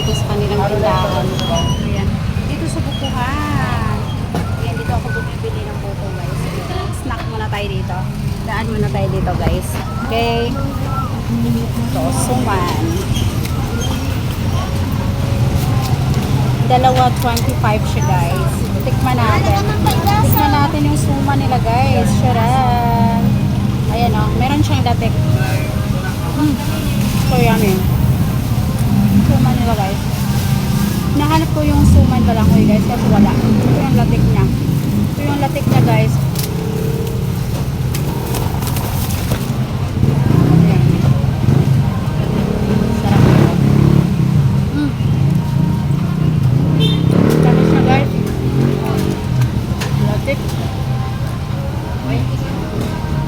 dito sa kanilang tindahan. Ayan. Dito sa bukuhan. Ayan, dito ako bumibili ng buko guys. Snack muna tayo dito. Daan muna tayo dito guys. Okay. Ito, suman. Dalawa, 25 siya guys. Tikman natin. Tikman natin yung suman nila guys. Sharan. Ayan o. Meron siyang datik. So yummy. Suman nila guys. Nahanap ko yung suman balanghoy guys. Kasi wala. Ito yung latik niya. Ito yung latik niya guys.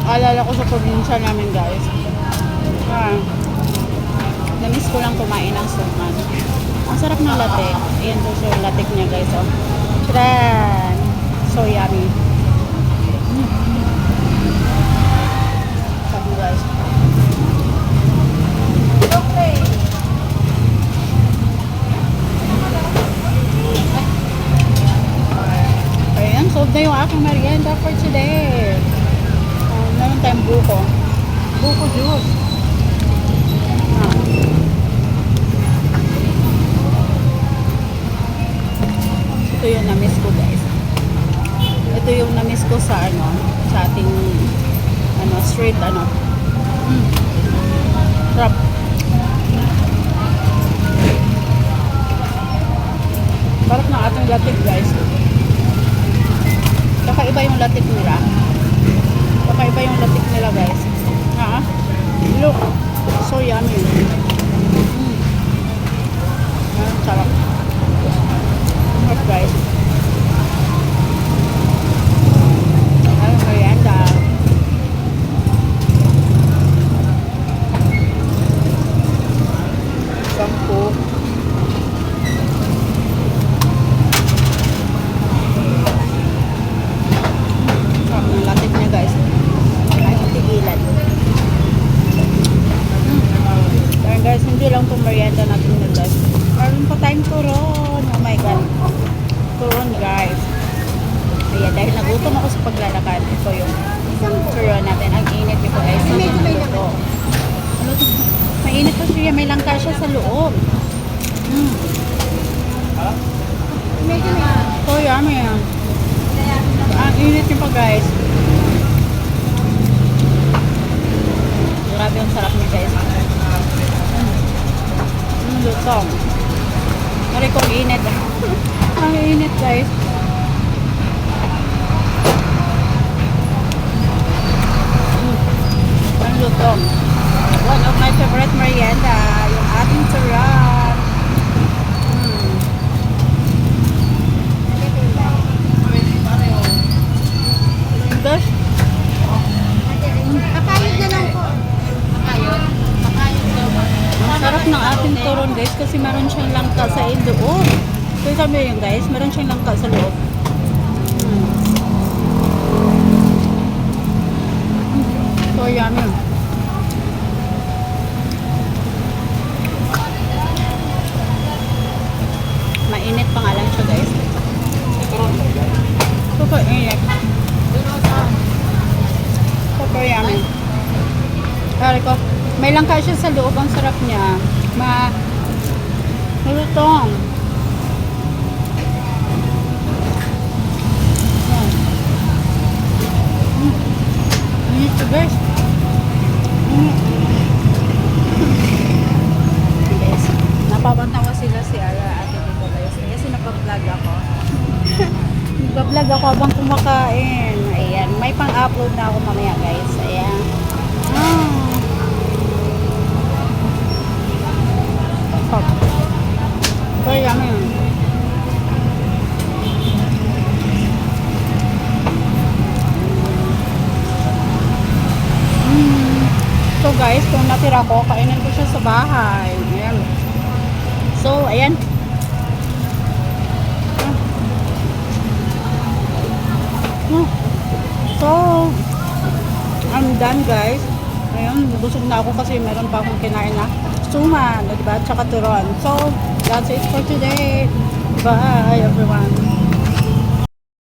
Alala ko sa probinsya namin guys. Namiss ko lang kumain ng suman. Ang sarap ng latik. Ayan to siya yung latik niya guys. Oh. Tran! So yummy. Sabi guys. Okay. Ayan, solve na yung aking merienda for today. Meron tayong buko. Buko juice. Ito yung na-miss ko guys. Ito yung na-miss ko sa sa ating street Sarap. Sarap ng ating latik guys. Kakaiba yung latik nila. Kakaiba yung latik nila guys. Look. So yummy. Sarap. Sarap guys. Ay, merienda. Sampo. Sarap ng latik niya guys. Guys, hindi lang itong merienda natin na guys. Meron pa tayong turon. Oh my god. Turon guys. Ayan, dahil nagutom ako sa paglalakad. Ito yung turon natin. Ang init nito guys. Medyo may luto. Mainit pa siya. May langka siya sa loob. Medyo may. So yummy. Ang init niyo pa guys. Grabe yung sarap niya guys. Lutong. Mari kong init. Ang init guys. Ang lutong. One of my favorite merienda. Yung ating turon. Best. Kakayod na lang po. Kakayod? Kakayod daw ba? Ang sarap ng ating turon guys kasi meron siyang langka sa loob. So sabi yun guys, meron siyang langka sa loob. So yummy. Mainit pa nga lang siya guys. Super init. Super yummy. Sorry ko. May langka siya sa loob. Ang sarap niya. Malutong. Init to guys. Guys, napapantawa sila si Ara ate dito guys. Kasi napag-vlog ako. Nagpa-vlog ako habang kumakain. Ayan. May pang-upload na ako mamaya guys. Ayan. So yummy. So guys, kung natira ko, kainin ko siya sa bahay. Ayan. So, ayan. So, I'm done guys. Ayun, busog na ako kasi meron pa akong kinain na suman, diba? Tsaka turon. So, that's it for today. Bye, everyone.